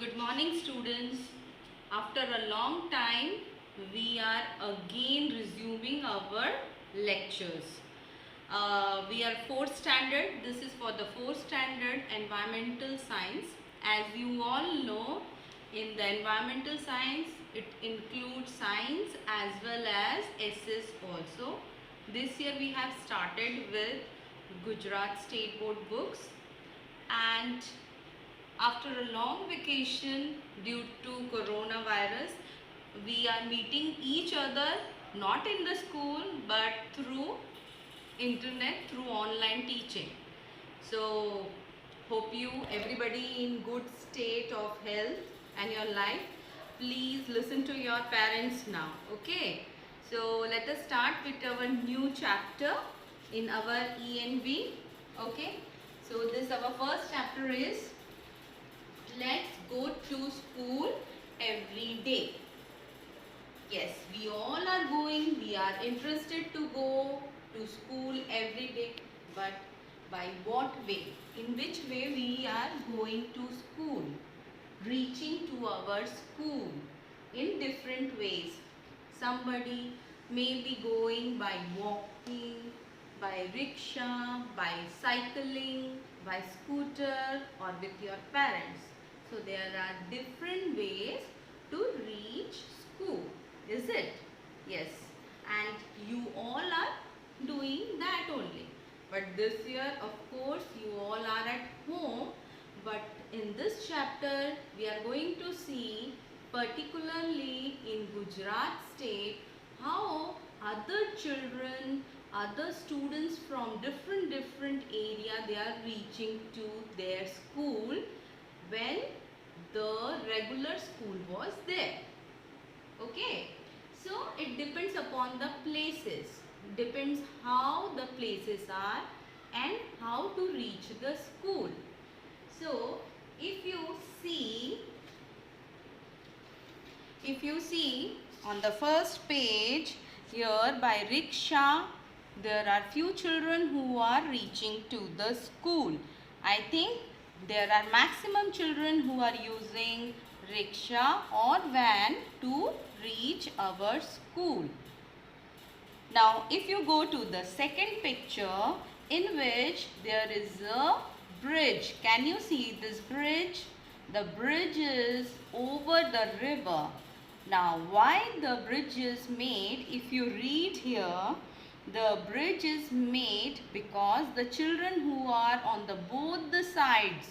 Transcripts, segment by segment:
Good morning, students. After a long time, we are again resuming our lectures. We are 4th standard. This is for the 4th standard environmental science. As you all know, in the environmental science, it includes science as well as SS also. This year we have started with Gujarat State Board books, and after a long vacation due to coronavirus, we are meeting each other not in the school but through internet, through online teaching. So hope you everybody in good state of health and your life. Please listen to your parents now. Okay. So let us start with our new chapter in our ENV. Okay. So this our first chapter is let's go to school every day. Yes, we all are going. We are interested to go to school every day. But by what way? In which way we are going to school? Reaching to our school in different ways. Somebody may be going by walking, by rickshaw, by cycling, by scooter, or with your parents. So there are different ways to reach school, is it? Yes. And you all are doing that only. But this year, of course, you all are at home. But in this chapter, we are going to see, particularly in Gujarat state, how other children, other students from different area, they are reaching to their school when the regular school was there. Okay. So it depends upon the places. Depends how the places are and how to reach the school. So if you see on the first page here, by rickshaw, there are few children who are reaching to the school. I think there are maximum children who are using rickshaw or van to reach our school. Now if you go to the second picture, in which there is a bridge. Can you see this bridge? The bridge is over the river. Now why the bridge is made? If you read here, the bridge is made because the children who are on the both the sides,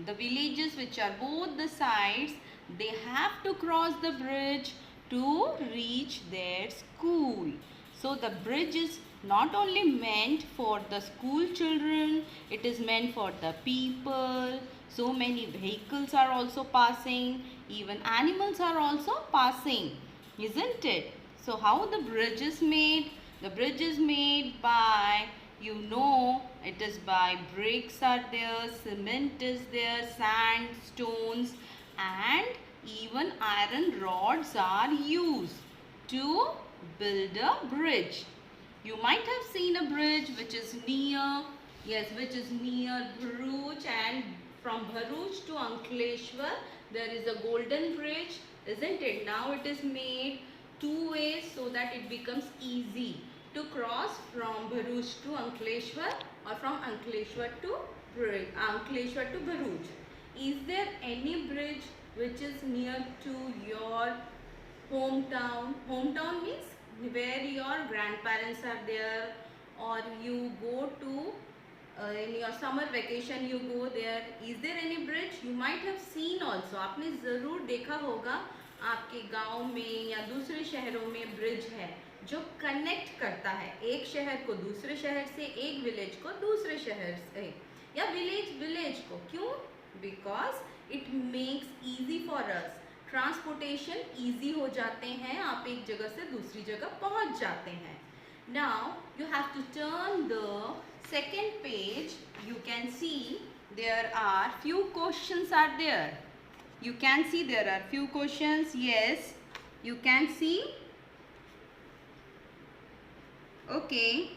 the villages which are both the sides, they have to cross the bridge to reach their school. So the bridge is not only meant for the school children, it is meant for the people. So many vehicles are also passing, even animals are also passing, isn't it? So how the bridge is made? The bridge is made by, it is by bricks are there, cement is there, sand, stones, and even iron rods are used to build a bridge. You might have seen a bridge which is near Bharuch, and from Bharuch to Ankleshwar there is a golden bridge, isn't it? Now it is made two ways so that it becomes easy to cross from Bharuch to Ankleshwar or from Ankleshwar to Bharuch. Is there any bridge which is near to your hometown? Hometown means where your grandparents are there, or you go to in your summer vacation you go there. Is there any bridge? You might have seen also. आपने ज़रूर देखा होगा आपके गांव में या दूसरे शहरों में ब्रिज है जो कनेक्ट करता है एक शहर को दूसरे शहर से, एक विलेज को दूसरे शहर से, या विलेज को. क्यों? Because it makes easy for us. Transportation easy हो जाते हैं, आप एक जगह से दूसरी जगह पहुंच जाते हैं. Now you have to turn the second page. You can see there are few questions are there. You can see there are few questions. Yes, you can see. Okay.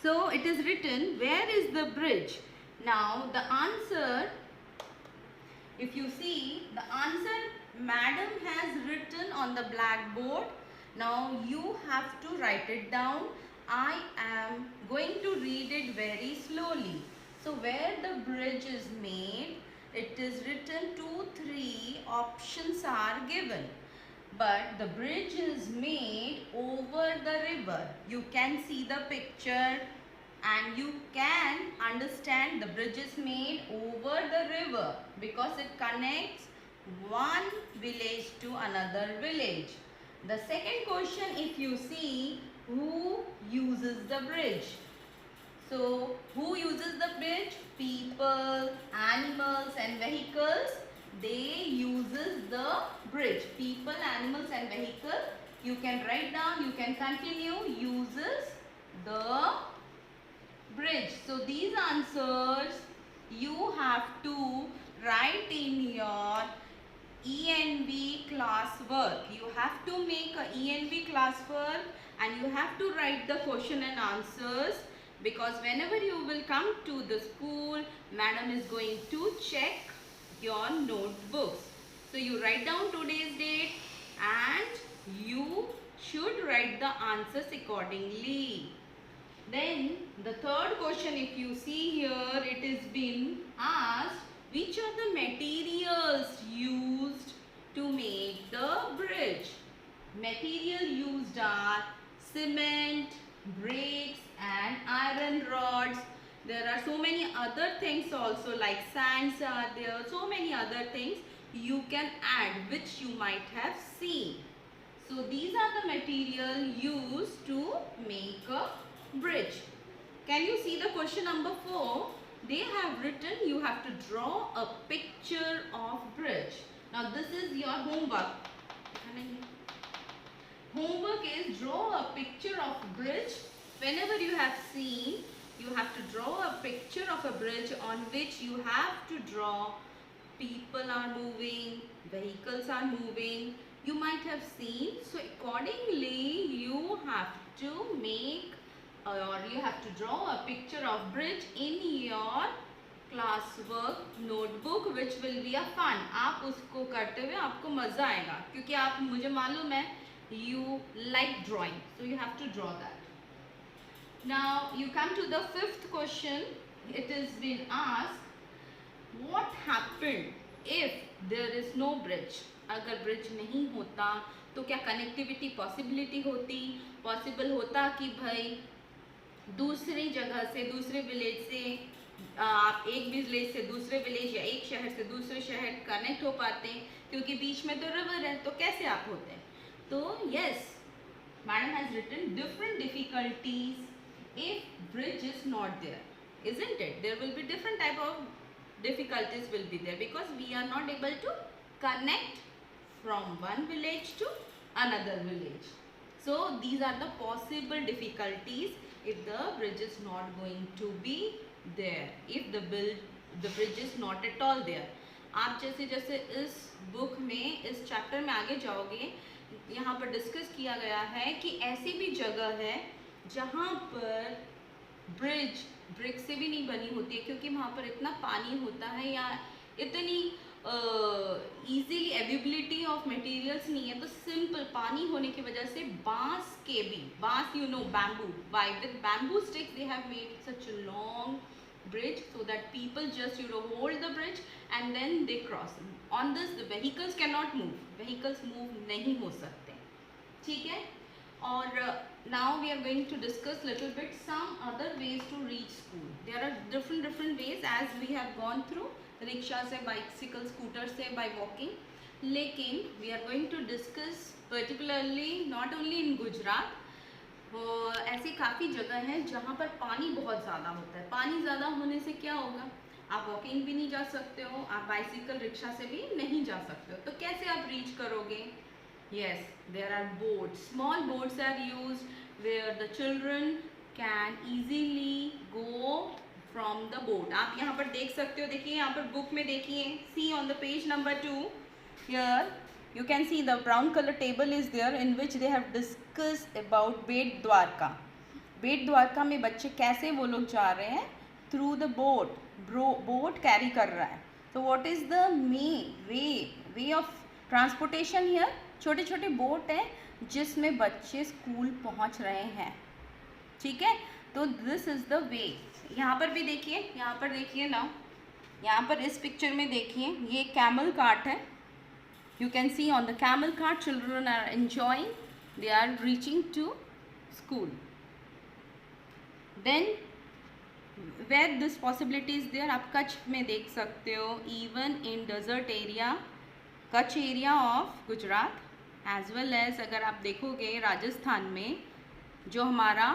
So it is written, where is the bridge? Now the answer If you see the answer, madam has written on the blackboard. Now you have to write it down. I am going to read it very slowly. So where the bridge is made, it is written 2, 3 options are given. But the bridge is made over the river. You can see the picture and you can understand the bridge is made over the river because it connects one village to another village. The second question, if you see, who uses the bridge? So, who uses the bridge? People, animals and vehicles. They uses the bridge. People, animals and vehicle. You can write down, you can continue. Uses the bridge. So, these answers you have to write in your ENV classwork. You have to make a ENV classwork and you have to write the question and answers, because whenever you will come to the school, madam is going to check your notebooks. So you write down today's date and you should write the answers accordingly. Then the third question, if you see here, it is been asked, which are the materials used to make the bridge? Material used are cement, bricks and iron rods. There are so many other things also, like sands are there, so many other things you can add which you might have seen. So these are the material used to make a bridge. Can you see the question number 4? They have written you have to draw a picture of bridge. Now this is your homework. Homework is draw a picture of bridge. Whenever you have seen, you have to draw a picture of a bridge on which you have to draw people are moving, vehicles are moving. You might have seen. So accordingly you have to make or you have to draw a picture of bridge in your classwork notebook, which will be a fun. आप उसको करते हुए आपको मजा आएगा क्योंकि आप मुझे मालूम है you like drawing, so you have to draw that. Now you come to the fifth question. It is been asked, what happened if there is no bridge? अगर bridge नहीं होता तो क्या connectivity possibility होती? Possible होता कि भाई दूसरी जगह से, दूसरे विलेज से आप एक विलेज से दूसरे विलेज या एक शहर से दूसरे शहर कनेक्ट हो पाते हैं, क्योंकि बीच में तो रिवर है, तो कैसे आप होते हैं? तो yes, madam has written different difficulties if bridge is not there, isn't it? There will be different type of difficulties will be there because we are not able to connect from one village to another village. So these are the possible difficulties if the bridge is not going to be there, if the bridge is not at all there. आप जैसे जैसे इस book में, इस chapter में आगे जाओगे, यहाँ पर डिस्कस किया गया है कि ऐसी भी जगह है जहाँ पर ब्रिज ब्रिक से भी नहीं बनी होती है, क्योंकि वहाँ पर इतना पानी होता है या इतनी इजीली अवेलेबिलिटी ऑफ मटेरियल्स नहीं है, तो सिंपल पानी होने की वजह से बांस के भी, बांस you know bamboo, by with bamboo sticks they have made such a long bridge so that people just hold the bridge and then they cross. On this the vehicles cannot move, vehicles move नहीं हो सकते, ठीक है? और now we are going to discuss little bit some other ways to reach school. There are different ways as we have gone through, rickshaw से, bicycle, scooter से, by walking. लेकिन we are going to discuss particularly not only in Gujarat, ऐसी काफ़ी जगह हैं जहाँ पर पानी बहुत ज़्यादा होता है. पानी ज़्यादा होने से क्या होगा? आप वॉकिंग भी नहीं जा सकते हो, आप बाइसिकल, रिक्शा से भी नहीं जा सकते हो, तो कैसे आप रीच करोगे? Yes, there are boats. Small boats are used where the children can easily go from the boat. आप यहाँ पर देख सकते हो, देखिए यहाँ पर बुक में देखिए, see on the page number 2 here. You can see the brown color table is there in which they have discussed about Bet Dwarka. Bet Dwarka में बच्चे कैसे वो लोग जा रहे हैं? Through the boat. Boat carry कर रहा है. So what is the way of transportation here? छोटे छोटे बोट हैं जिसमें बच्चे स्कूल पहुंच रहे हैं, ठीक है। तो दिस इज द वे। यहाँ पर भी देखिए, यहाँ पर देखिए ना, यहाँ पर इस पिक्चर में देखिए, ये कैमल कार्ट है। You can see on the camel cart children are enjoying, they are reaching to school. Then where this possibility is there, आप कच्छ में देख सकते हो, even in desert area, Kutch area of Gujarat, as well as अगर आप देखोगे राजस्थान में, जो हमारा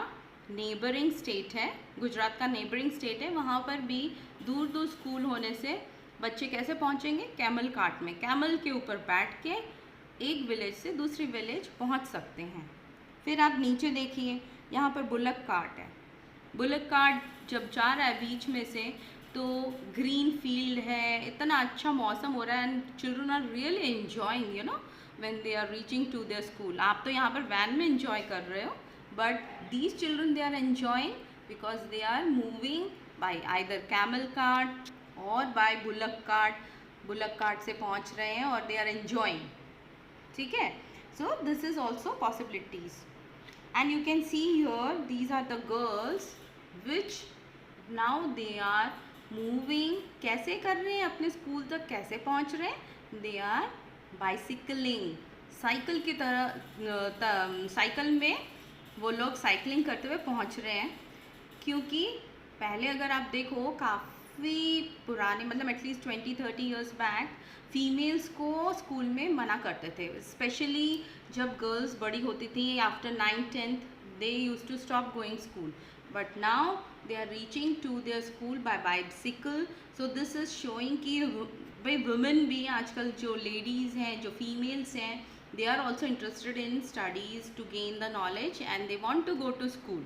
नेबरिंग स्टेट है, गुजरात का नेबरिंग स्टेट है, वहाँ पर भी दूर दूर स्कूल होने से बच्चे कैसे पहुँचेंगे? कैमल कार्ट में, कैमल के ऊपर बैठ के एक विलेज से दूसरी विलेज पहुँच सकते हैं। फिर आप नीचे देखिए, यहाँ पर बुलक कार्ट है। बुलक कार्ट जब जा रहा है बीच में से, तो ग्रीन फील्ड है, इतना अच्छा मौसम हो रहा है, and children are really enjoying, you know, when they are reaching to their school. आप तो यहाँ पर वैन में एंजॉय कर रहे हो, but these children they are enjoying because they are moving by either camel cart और by bullock cart. Bullock cart से पहुँच रहे हैं और दे आर एंजॉइंग, ठीक है। So this is also possibilities, and you can see here these are the girls which now they are moving। कैसे कर रहे हैं? अपने स्कूल तक कैसे पहुंच रहे हैं? they are bicycling, साइकिल की तरह, साइकिल में वो लोग साइकिलिंग करते हुए पहुंच रहे हैं। क्योंकि पहले अगर आप देखो, काफ़ी पुराने, मतलब एटलीस्ट 20-30 ईयर्स बैक, फीमेल्स को स्कूल में मना करते थे, स्पेशली जब गर्ल्स बड़ी होती थी, after 9th-10th they used to stop going school, but now they are reaching to their school by bicycle। so this is showing कि भाई women भी आजकल, जो ladies हैं, जो females हैं, they are also interested in studies to gain the knowledge and they want to go to school,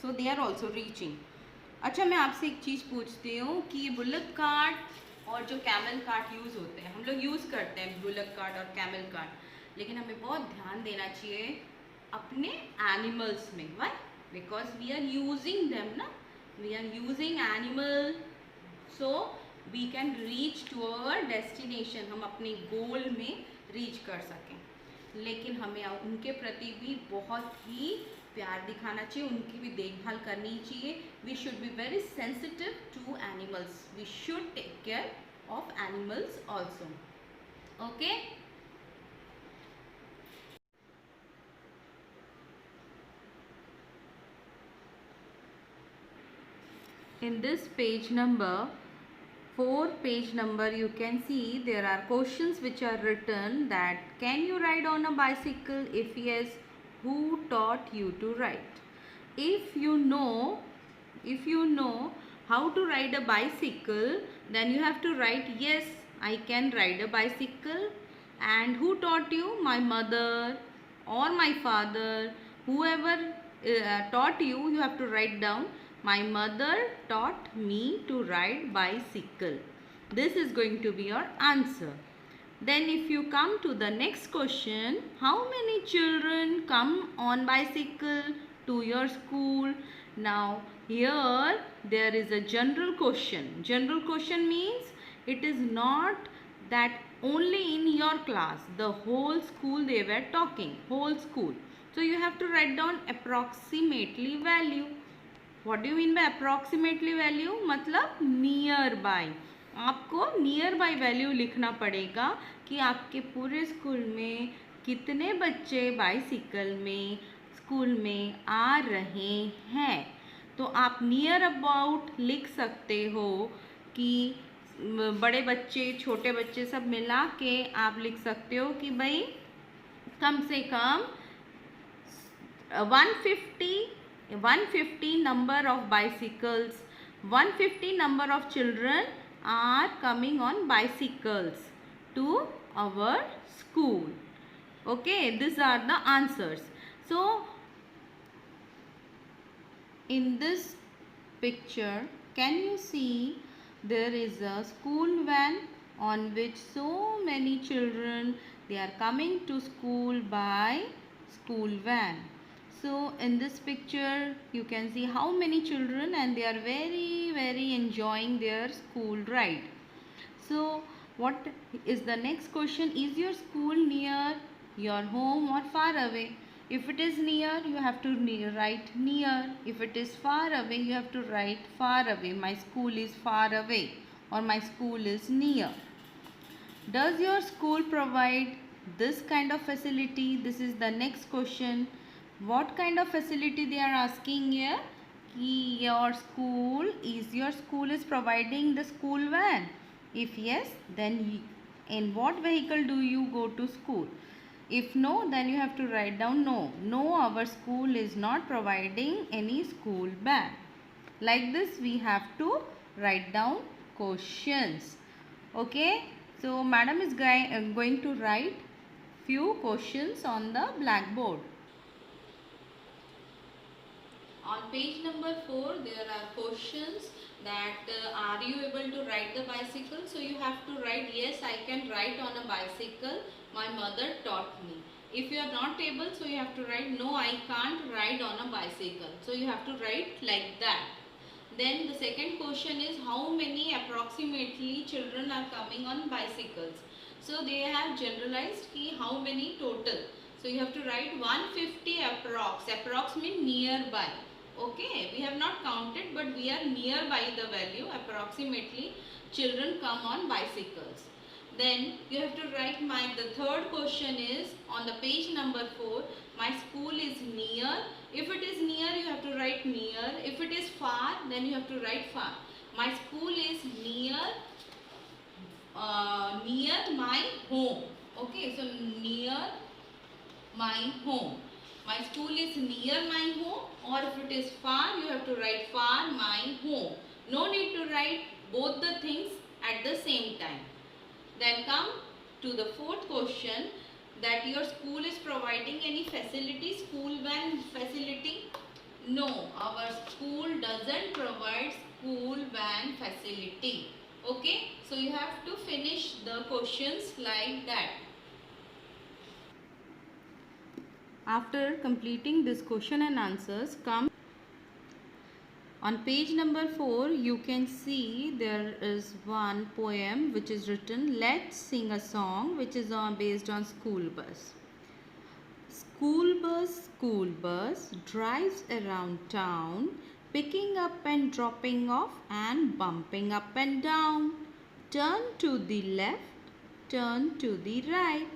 so they are also reaching। अच्छा, मैं आपसे एक चीज़ पूछती हूँ कि ये बुलक कार्ट और जो कैमल कार्ट यूज़ होते हैं, हम लोग यूज़ करते हैं बुलक कार्ट और कैमल कार्ट, लेकिन हमें बहुत ध्यान देना चाहिए अपने एनिमल्स में। Why? Because we are using them ना, we are using animal, so we can reach to our destination, हम अपने गोल में रीच कर सकें। लेकिन हमें उनके प्रति भी बहुत ही प्यार दिखाना चाहिए, उनकी भी देखभाल करनी चाहिए। We should be very sensitive to animals, we should take care of animals also, okay. In this page number 4, page number, you can see there are questions which are written that can you ride on a bicycle? If yes, who taught you to ride? If you know how to ride a bicycle, then you have to write yes, I can ride a bicycle. And who taught you? My mother or my father, whoever taught you, you have to write down, my mother taught me to ride bicycle. This is going to be your answer. Then if you come to the next question, how many children come on bicycle to your school? Now here there is a general question. General question means it is not that only in your class, the whole school they were talking, whole school. So you have to write down approximately value. What do you mean by approximately value? मतलब near by, आपको near by value लिखना पड़ेगा कि आपके पूरे school में कितने बच्चे बाइसिकल में स्कूल में आ रहे हैं। तो आप नियर अबाउट लिख सकते हो कि बड़े बच्चे, छोटे बच्चे सब मिला के आप लिख सकते हो कि भाई कम से कम 150 number of bicycles, 150 number of children are coming on bicycles to our school. Okay, these are the answers. So in this picture, can you see there is a school van on which so many children, they are coming to school by school van. So in this picture you can see how many children, and they are very enjoying their school ride. So what is the next question? Is your school near your home or far away? If it is near, you have to write near. If it is far away, you have to write far away. My school is far away or my school is near. Does your school provide this kind of facility? This is the next question. What kind of facility they are asking here? Your school is providing the school van. If yes, then in what vehicle do you go to school? If no, then you have to write down no. No, our school is not providing any school van. Like this, we have to write down questions. Okay, so madam is going to write few questions on the blackboard. On page number 4, there are questions that are you able to ride the bicycle? So you have to write yes, I can ride on a bicycle. My mother taught me. If you are not able, so you have to write no, I can't ride on a bicycle. So you have to write like that. Then the second question is how many approximately children are coming on bicycles. So they have generalized key how many total. So you have to write 150 approx. Approx means nearby. Okay, we have not counted but we are nearby the value. Approximately children come on bicycles. Then you have to write the third question is on the page number 4. My school is near. If it is near, you have to write near. If it is far, then you have to write far. My school is near my home. Okay, so near my home. My school is near my home, or if it is far, you have to write far my home. No need to write both the things at the same time. Then come to the fourth question, that your school is providing any facility, school van facility? No, our school doesn't provide school van facility. Okay, so you have to finish the questions like that. After completing this question and answers, come on page number 4, you can see there is one poem which is written, Let's Sing a Song, which is based on school bus. School bus drives around town, picking up and dropping off and bumping up and down. Turn to the left, turn to the right.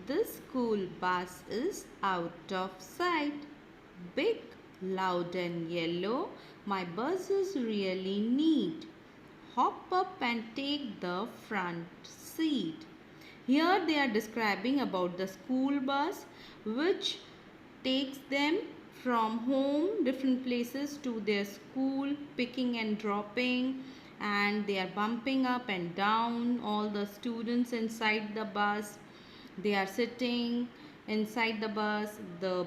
This school bus is out of sight. Big, loud and yellow, my bus is really neat. Hop up and take the front seat. Here they are describing about the school bus which takes them from home, different places to their school, picking and dropping, and they are bumping up and down all the students inside the bus. They are sitting inside the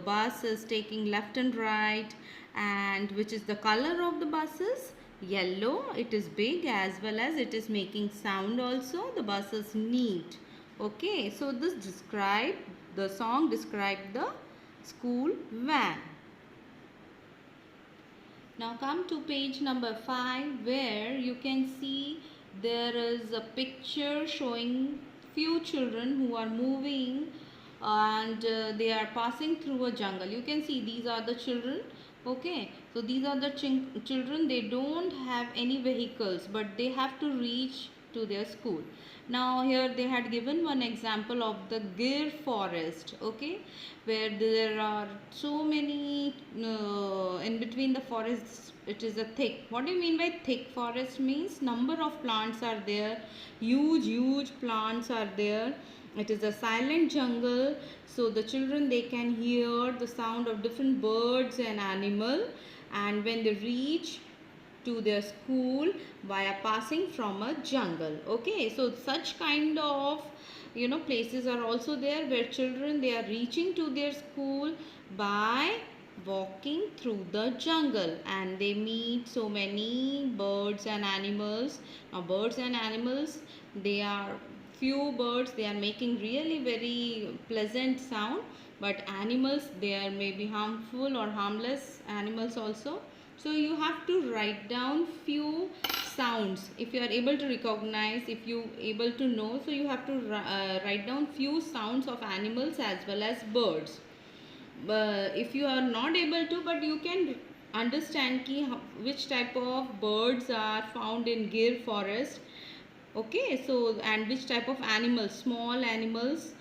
bus is taking left and right, and which is the color of the buses? Yellow. It is big as well as it is making sound also. The bus is neat. Okay, so the song described the school van. Now come to page number 5, where you can see there is a picture showing few children who are moving and they are passing through a jungle. You can see these are the children. Okay, so these are the children. They don't have any vehicles but they have to reach to their school. Now here they had given one example of the Gir forest, okay, where there are so many in between the forests. It is a thick. What do you mean by thick forest? Means number of plants are there, huge plants are there. It is a silent jungle, so the children, they can hear the sound of different birds and animal, and when they reach to their school via passing from a jungle. Okay, so such kind of places are also there where children, they are reaching to their school by walking through the jungle, and they meet so many birds and animals. Now birds and animals, they are few birds, they are making really very pleasant sound, but animals, they are maybe harmful or harmless animals also. So you have to write down few sounds, if you are able to recognize, if you able to know, so you have to write down few sounds of animals as well as birds. If you are not able to, but you can understand ki which type of birds are found in Gir forest. Okay, so and which type of animals, small animals,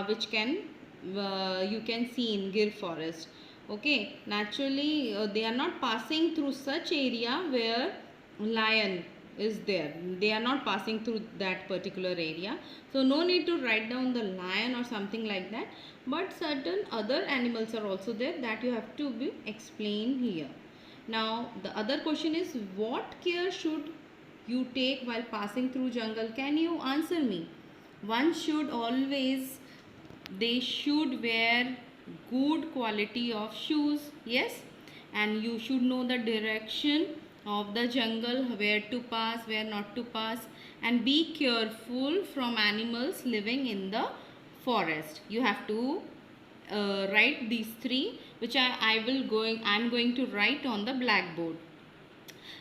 which can you can see in Gir forest. Okay, naturally they are not passing through such area where lion is there. They are not passing through that particular area, so no need to write down the lion or something like that, but certain other animals are also there that you have to be explained here. Now the other question is, what care should you take while passing through jungle? Can you answer me? One should always, they should wear good quality of shoes, yes, and you should know the direction of the jungle, where to pass, where not to pass, and be careful from animals living in the forest. You have to write these three, which I'm going to write on the blackboard.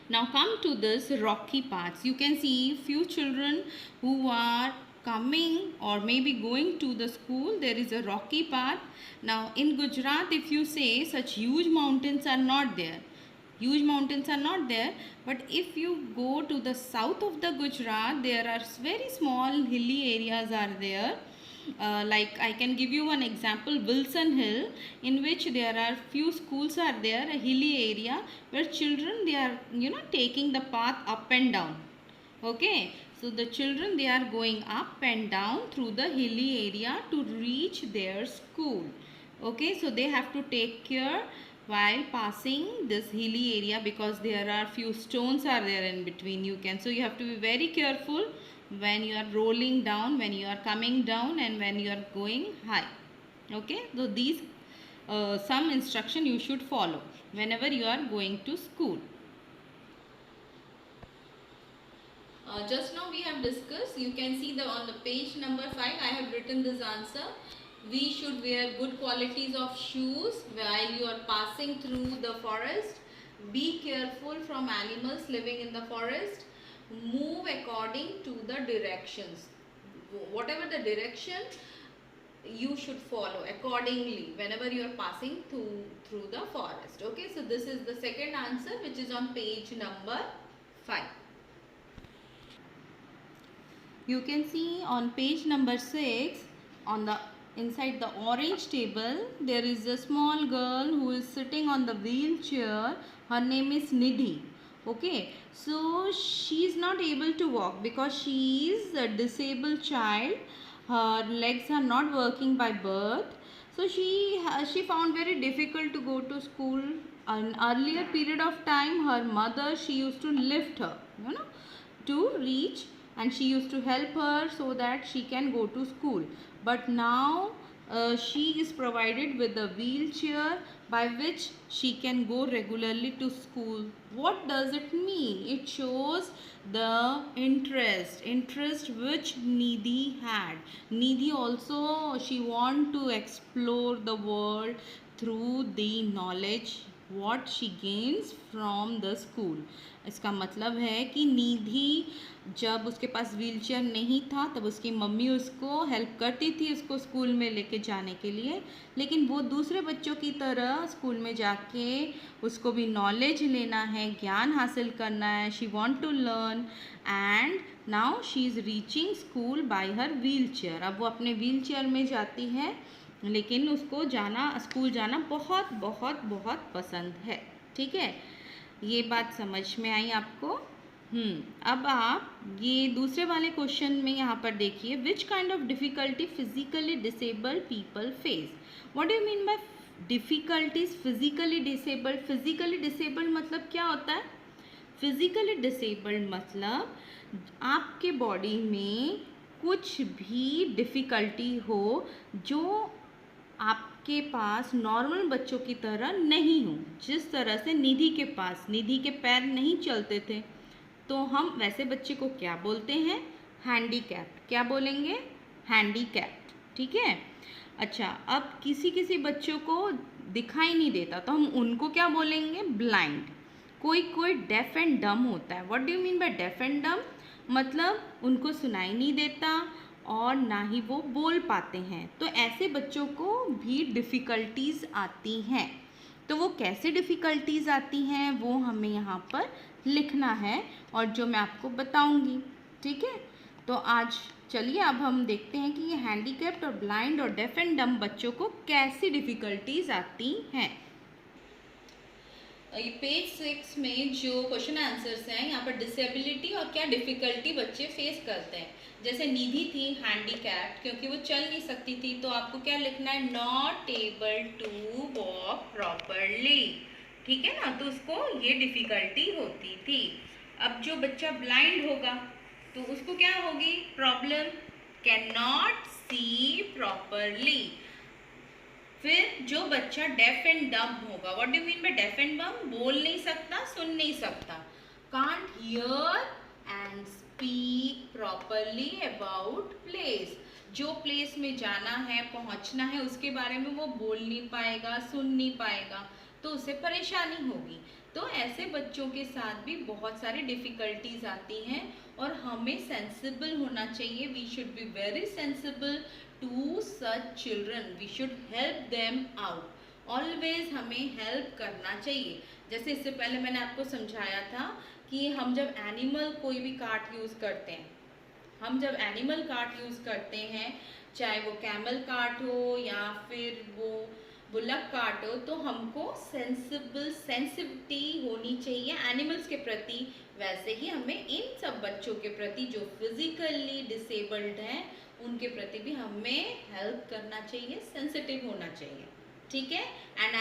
Now come to this rocky paths. You can see few children who are coming or maybe going to the school. There is a rocky path. Now in Gujarat, if you say, such huge mountains are not there. Huge mountains are not there, but if you go to the south of the Gujarat, there are very small hilly areas are there. Like I can give you one example, Wilson Hill, in which there are few schools are there, a hilly area where children, they are taking the path up and down. Okay, so the children, they are going up and down through the hilly area to reach their school. Okay, so they have to take care while passing this hilly area, because there are few stones are there in between. So you have to be very careful when you are rolling down, when you are coming down, and when you are going high. Okay, so these some instruction you should follow whenever you are going to school. Just now we have discussed, you can see on the page number 5, I have written this answer. We should wear good qualities of shoes while you are passing through the forest. Be careful from animals living in the forest. Move according to the directions. Whatever the direction, you should follow accordingly whenever you are passing through the forest. Okay, so this is the second answer, which is on page number 5. You can see on page number 6, on the inside the orange table, there is a small girl who is sitting on the wheelchair. Her name is Nidhi. Okay, so she is not able to walk because she is a disabled child. Her legs are not working by birth. So she found very difficult to go to school. An earlier period of time, her mother, she used to lift her, to reach, and she used to help her so that she can go to school. But now she is provided with a wheelchair by which she can go regularly to school. What does it mean? It shows the interest which Nidhi had. Nidhi also, she want to explore the world through the knowledge what she gains from the school. इसका मतलब है कि निधि जब उसके पास wheelchair नहीं था तब उसकी मम्मी उसको हेल्प करती थी उसको स्कूल में लेके जाने के लिए, लेकिन वो दूसरे बच्चों की तरह स्कूल में जाके उसको भी नॉलेज लेना है, ज्ञान हासिल करना है. She want to learn and now she is reaching school by her wheelchair. अब वो अपने व्हीलचेयर में जाती है, लेकिन उसको स्कूल जाना बहुत बहुत बहुत पसंद है. ठीक है, ये बात समझ में आई आपको? अब आप ये दूसरे वाले क्वेश्चन में यहाँ पर देखिए, which kind of difficulty physically disabled people face. What do you mean by difficulties physically disabled? Physically disabled मतलब क्या होता है? फिजिकली डिसेबल्ड मतलब आपके बॉडी में कुछ भी डिफ़िकल्टी हो जो आपके पास नॉर्मल बच्चों की तरह नहीं हो. जिस तरह से निधि के पैर नहीं चलते थे, तो हम वैसे बच्चे को क्या बोलते हैं? हैंडीकैप्ड. क्या बोलेंगे? हैंडीकैप्ड. ठीक है. अच्छा, अब किसी बच्चों को दिखाई नहीं देता तो हम उनको क्या बोलेंगे? ब्लाइंड. कोई कोई डेफ एंड डम होता है. What do you mean by deaf and डम? मतलब उनको सुनाई नहीं देता और ना ही वो बोल पाते हैं. तो ऐसे बच्चों को भी डिफ़िकल्टीज़ आती हैं. तो वो कैसे डिफ़िकल्टीज़ आती हैं वो हमें यहाँ पर लिखना है और जो मैं आपको बताऊँगी. ठीक है. तो आज चलिए अब हम देखते हैं कि ये हैंडीकैप्ड और ब्लाइंड और डेफ एंड डम बच्चों को कैसी डिफ़िकल्टीज़ आती हैं. ये पेज 6 में जो क्वेश्चन आंसर्स हैं यहाँ पर डिसेबिलिटी और क्या डिफ़िकल्टी बच्चे फेस करते हैं. जैसे निधि थी हैंडीकैप्ड क्योंकि वो चल नहीं सकती थी, तो आपको क्या लिखना है? Not able to walk properly. ठीक है ना. तो उसको ये डिफ़िकल्टी होती थी. अब जो बच्चा ब्लाइंड होगा तो उसको क्या होगी problem? Can not see properly. फिर जो बच्चा डेफ एंड डम होगा, what do mean by deaf and डम? बोल नहीं सकता, सुन नहीं सकता. Can't hear and speak properly about place. जो प्लेस में जाना है, पहुंचना है, उसके बारे में वो बोल नहीं पाएगा, सुन नहीं पाएगा, तो उसे परेशानी होगी. तो ऐसे बच्चों के साथ भी बहुत सारी डिफ़िकल्टीज आती हैं और हमें सेंसिबल होना चाहिए. We should be very sensible to such children. We should help them out. Always हमें help करना चाहिए. जैसे इससे पहले मैंने आपको समझाया था कि हम जब एनिमल कोई भी कार्ट यूज़ करते हैं, हम जब एनिमल कार्ट यूज़ करते हैं, चाहे वो कैमल कार्ट हो या फिर वो बुलक कार्ट हो, तो हमको सेंसिटिविटी होनी चाहिए एनिमल्स के प्रति. वैसे ही हमें इन सब बच्चों के प्रति जो फिजिकली डिसेबल्ड हैं उनके प्रति भी हमें हेल्प करना चाहिए, सेंसिटिव होना चाहिए. ठीक है. एंड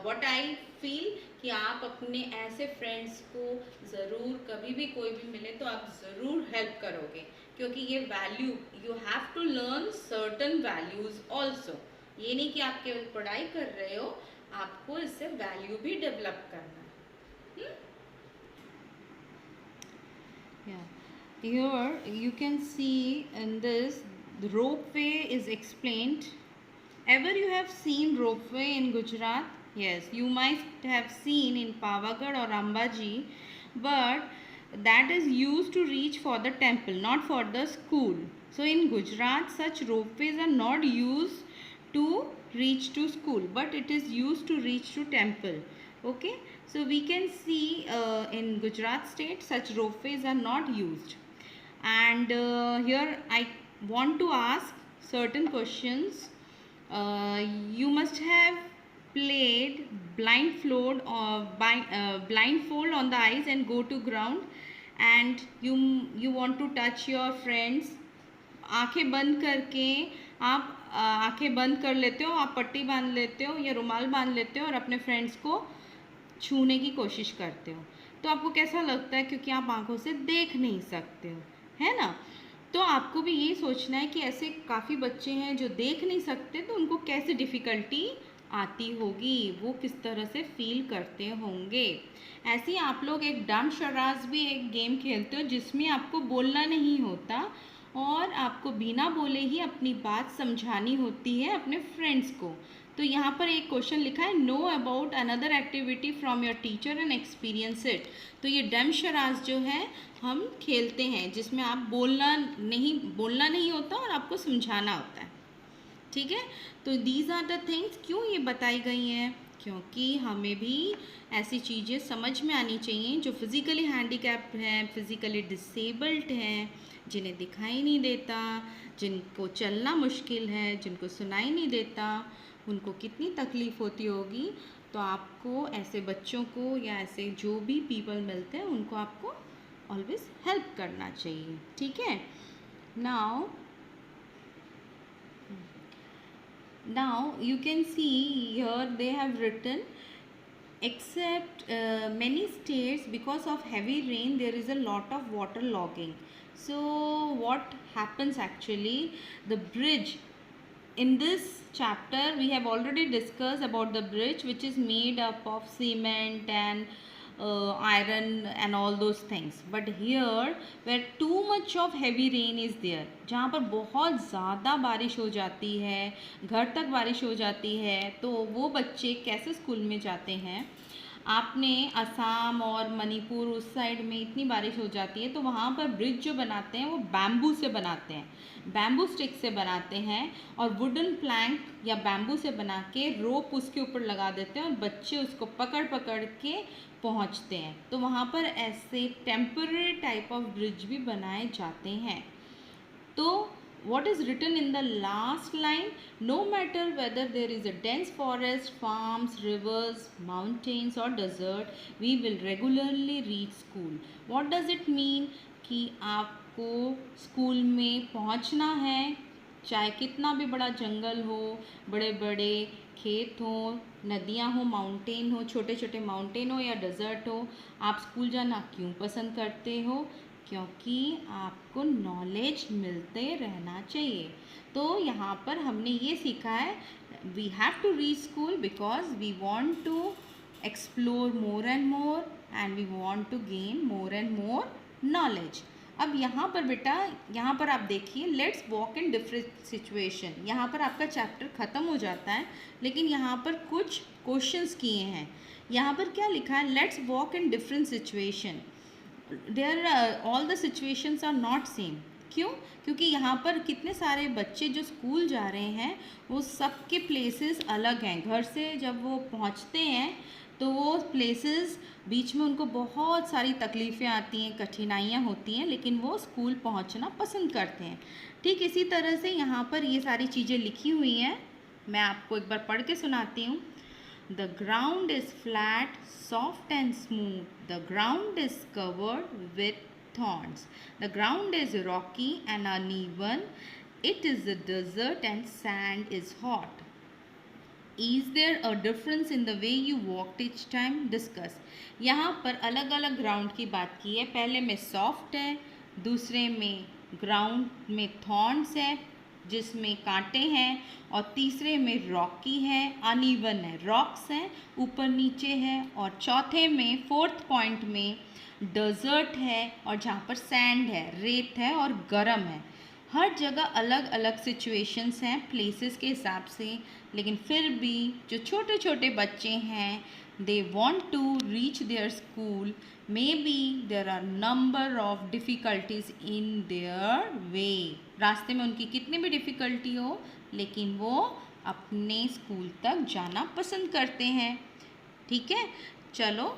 व्हाट आई फील कि आप अपने ऐसे फ्रेंड्स को ज़रूर कभी भी कोई भी मिले तो आप ज़रूर हेल्प करोगे, क्योंकि ये value you have to learn certain values also. ये नहीं कि आप केवल पढ़ाई कर रहे हो, आपको इससे वैल्यू भी डेवलप करना है. Here you can see in this the ropeway is explained. Ever you have seen ropeway in Gujarat? Yes, you might have seen in Pavagadh or Ambaji, but that is used to reach for the temple, not for the school. So in Gujarat, such ropeways are not used to reach to school, but it is used to reach to temple. Okay, so we can see in Gujarat state such ropeways are not used. And here I want to ask certain questions. You must have played blindfold on the eyes and go to ground, and you want to touch your friends. आंखें बंद करके आप आंखें बंद कर लेते हो, आप पट्टी बांध लेते हो या रुमाल बांध लेते हो और अपने फ्रेंड्स को छूने की कोशिश करते हो. तो आपको कैसा लगता है? क्योंकि आप आंखों से देख नहीं सकते हो, है ना. तो आपको भी ये सोचना है कि ऐसे काफ़ी बच्चे हैं जो देख नहीं सकते, तो उनको कैसे डिफ़िकल्टी आती होगी, वो किस तरह से फील करते होंगे. ऐसे ही आप लोग एक डम शराज भी एक गेम खेलते हो जिसमें आपको बोलना नहीं होता और आपको बिना बोले ही अपनी बात समझानी होती है अपने फ्रेंड्स को. तो यहाँ पर एक क्वेश्चन लिखा है, know about another activity from your teacher and experience it. तो ये डम शराज जो है हम खेलते हैं जिसमें आप बोलना नहीं होता और आपको समझाना होता है. ठीक है. तो दीज आर द थिंग्स. क्यों ये बताई गई हैं? क्योंकि हमें भी ऐसी चीज़ें समझ में आनी चाहिए जो फिज़िकली हैंडीकैप्ड हैं, फिज़िकली डिसेबल्ड हैं, जिन्हें दिखाई नहीं देता, जिनको चलना मुश्किल है, जिनको सुनाई नहीं देता, उनको कितनी तकलीफ़ होती होगी. तो आपको ऐसे बच्चों को या ऐसे जो भी पीपल मिलते हैं उनको आपको ऑलवेज हेल्प करना चाहिए. ठीक है. Now you can see here they have written, except many states because of heavy rain there is a lot of water logging. So what happens actually, the bridge, in this chapter we have already discussed about the bridge which is made up of cement and iron and all those things. But here where too much of heavy rain is there, जहाँ पर बहुत ज़्यादा बारिश हो जाती है, घर तक बारिश हो जाती है, तो वो बच्चे कैसे स्कूल में जाते हैं. आपने असम और मणिपुर उस साइड में इतनी बारिश हो जाती है तो वहाँ पर ब्रिज जो बनाते हैं वो बैम्बू से बनाते हैं, बैम्बू स्टिक से बनाते हैं और वुडन प्लैंक या बैम्बू से बना के रोप उसके ऊपर लगा देते हैं और बच्चे उसको पकड़ पकड़ के पहुँचते हैं। तो वहाँ पर ऐसे टेम्पररी टाइप ऑफ ब्रिज भी बनाए जाते हैं। तो what is written in the last line? No matter whether there is a dense forest, farms, rivers, mountains or desert, we will regularly reach school. What does it mean? कि आपको school में पहुंचना है, चाहे कितना भी बड़ा जंगल हो, बड़े बड़े खेत हो, नदियाँ हो, माउंटेन हो, छोटे छोटे माउंटेन हो या डेजर्ट हो, आप स्कूल जाना क्यों पसंद करते हो? क्योंकि आपको नॉलेज मिलते रहना चाहिए। तो यहाँ पर हमने ये सीखा है, we have to reach school because we want to explore more and more and we want to gain more and more knowledge. अब यहाँ पर बेटा, यहाँ पर आप देखिए, let's walk in different situation. यहाँ पर आपका चैप्टर ख़त्म हो जाता है, लेकिन यहाँ पर कुछ क्वेश्चंस किए हैं। यहाँ पर क्या लिखा है? Let's walk in different situation. There all the situations are not same. क्यों? क्योंकि यहाँ पर कितने सारे बच्चे जो स्कूल जा रहे हैं वो सबके प्लेसेस अलग हैं। घर से जब वो पहुँचते हैं तो वो प्लेसेस, बीच में उनको बहुत सारी तकलीफ़ें आती हैं, कठिनाइयाँ होती हैं, लेकिन वो स्कूल पहुँचना पसंद करते हैं। ठीक इसी तरह से यहाँ पर ये सारी चीज़ें लिखी हुई हैं। मैं आपको एक बार पढ़ के सुनाती हूँ। The ground is flat, soft and smooth. The ground is covered with thorns. The ground is rocky and uneven. It is a desert and sand is hot. Is there a difference in the way you walked each time? Discuss. यहाँ पर अलग अलग ground की बात की है। पहले में सॉफ्ट है, दूसरे में ग्राउंड में थॉर्न्स है जिसमें कांटे हैं, और तीसरे में रॉकी है, अनइवन है, रॉक्स हैं, ऊपर नीचे है, और चौथे में, फोर्थ पॉइंट में डेजर्ट है और जहाँ पर सैंड है, रेत है और गर्म है। हर जगह अलग अलग सिचुएशंस हैं प्लेसेस के हिसाब से, लेकिन फिर भी जो छोटे छोटे बच्चे हैं, they want to reach their school, may be there are number of difficulties in their way. रास्ते में उनकी कितनी भी डिफ़िकल्टी हो, लेकिन वो अपने स्कूल तक जाना पसंद करते हैं। ठीक है, चलो।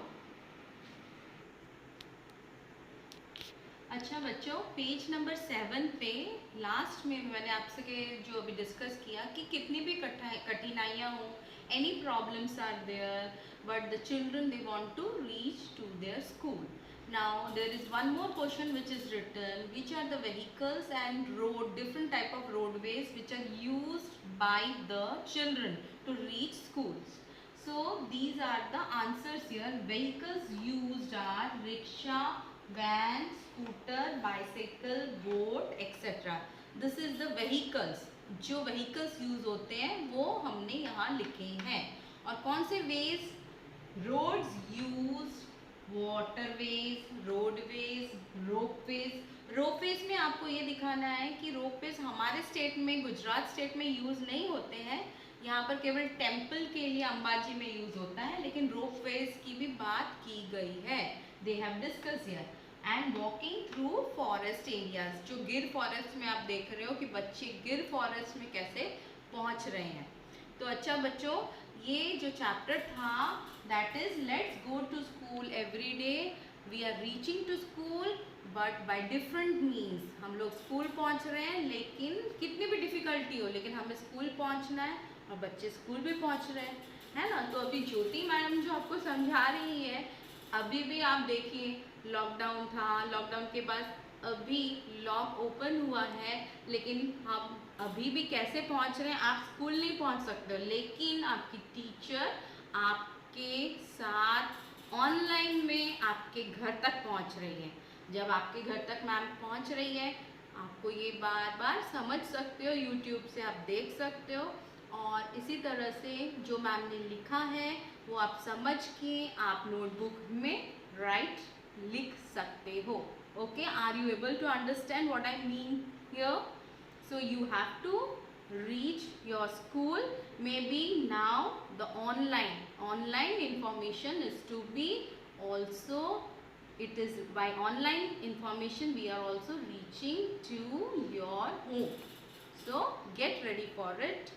अच्छा बच्चों, पेज नंबर 7 पे लास्ट में मैंने आपसे जो अभी डिस्कस किया कि कितनी भी कठिनाइयाँ हो, any problems are there, but the children they want to reach to their school. Now there is one more question which is written, which are the vehicles and road, different type of roadways which are used by the children to reach schools. So these are the answers here. Vehicles used are rickshaw, van, scooter, bicycle, boat, etc. This is the vehicles. जो vehicles use होते हैं वो हमने यहाँ लिखे हैं। और कौन से ways? Roads used, waterways, roadways, ropeways. Ropeways में आपको ये दिखाना है कि रोपवेज हमारे स्टेट में, गुजरात स्टेट में यूज़ नहीं होते हैं। यहाँ पर केवल टेम्पल के लिए अंबाजी में यूज़ होता है, लेकिन रोपवेज की भी बात की गई है। They have discuss here. And walking through forest areas, जो गिर फॉरेस्ट में आप देख रहे हो कि बच्चे गिर फॉरेस्ट में कैसे पहुँच रहे हैं। तो अच्छा बच्चों, ये जो चैप्टर था that is let's go to school every day. We are reaching to school but by different means. हम लोग स्कूल पहुंच रहे हैं, लेकिन कितनी भी डिफ़िकल्टी हो, लेकिन हमें स्कूल पहुंचना है और बच्चे स्कूल भी पहुंच रहे हैं, है ना। तो अभी ज्योति मैडम जो आपको समझा रही है, अभी भी आप देखिए लॉकडाउन था, लॉकडाउन के बाद अभी लॉक ओपन हुआ है, लेकिन हम अभी भी कैसे पहुंच रहे हैं? आप स्कूल नहीं पहुंच सकते हो, लेकिन आपकी टीचर आपके साथ ऑनलाइन में आपके घर तक पहुंच रही है। जब आपके घर तक मैम पहुंच रही है, आपको ये बार बार समझ सकते हो, यूट्यूब से आप देख सकते हो, और इसी तरह से जो मैम ने लिखा है वो आप समझ के आप नोटबुक में लिख सकते हो। Okay, are you able to understand what I mean here? So you have to reach your school. Maybe now the online information is to be also, it is by online information we are also reaching to your home. So get ready for it.